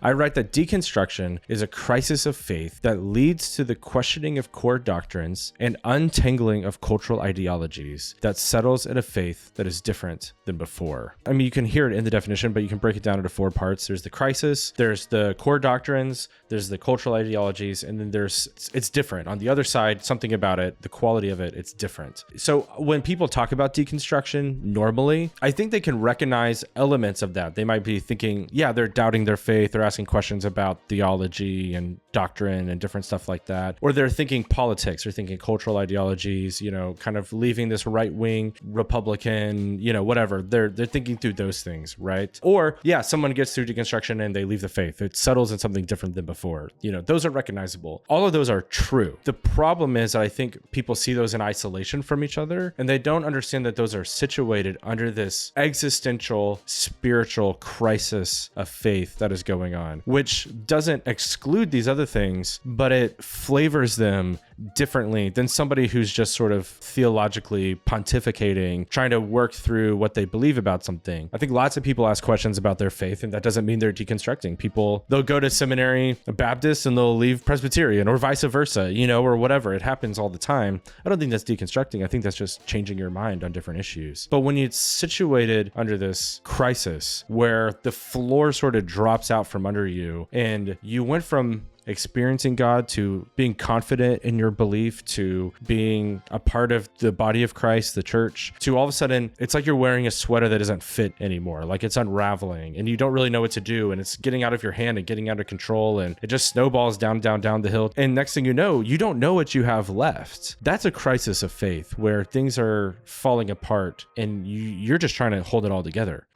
I write that deconstruction is a crisis of faith that leads to the questioning of core doctrines and untangling of cultural ideologies that settles in a faith that is different than before. I mean, you can hear it in the definition, but you can break it down into 4 parts. There's the crisis, there's the core doctrines, there's the cultural ideologies, and then it's different. On the other side, something about it, the quality of it, it's different. So when people talk about deconstruction normally, I think they can recognize elements of that. They might be thinking, yeah, they're doubting their faith, they're asking questions about theology and doctrine and different stuff like that. Or they're thinking politics, or thinking cultural ideologies, kind of leaving this right-wing Republican, whatever. They're thinking through those things, right? Or, yeah, someone gets through deconstruction and they leave the faith. It settles in something different than before. Those are recognizable. All of those are true. The problem is that I think people see those in isolation from each other, and they don't understand that those are situated under this existential, spiritual crisis of faith that is going on, which doesn't exclude these other things, but it flavors them differently than somebody who's just sort of theologically pontificating, trying to work through what they believe about something. I think lots of people ask questions about their faith, and that doesn't mean they're deconstructing. They'll go to seminary Baptist and they'll leave Presbyterian, or vice versa, or whatever. It happens all the time. I don't think that's deconstructing. I think that's just changing your mind on different issues. But when it's situated under this crisis where the floor sort of drops out from under you, and you went from experiencing God to being confident in your belief, to being a part of the body of Christ, the church, to all of a sudden it's like you're wearing a sweater that doesn't fit anymore. Like it's unraveling and you don't really know what to do, and it's getting out of your hand and getting out of control, and it just snowballs down the hill. And next thing you don't know what you have left. That's a crisis of faith where things are falling apart and you're just trying to hold it all together.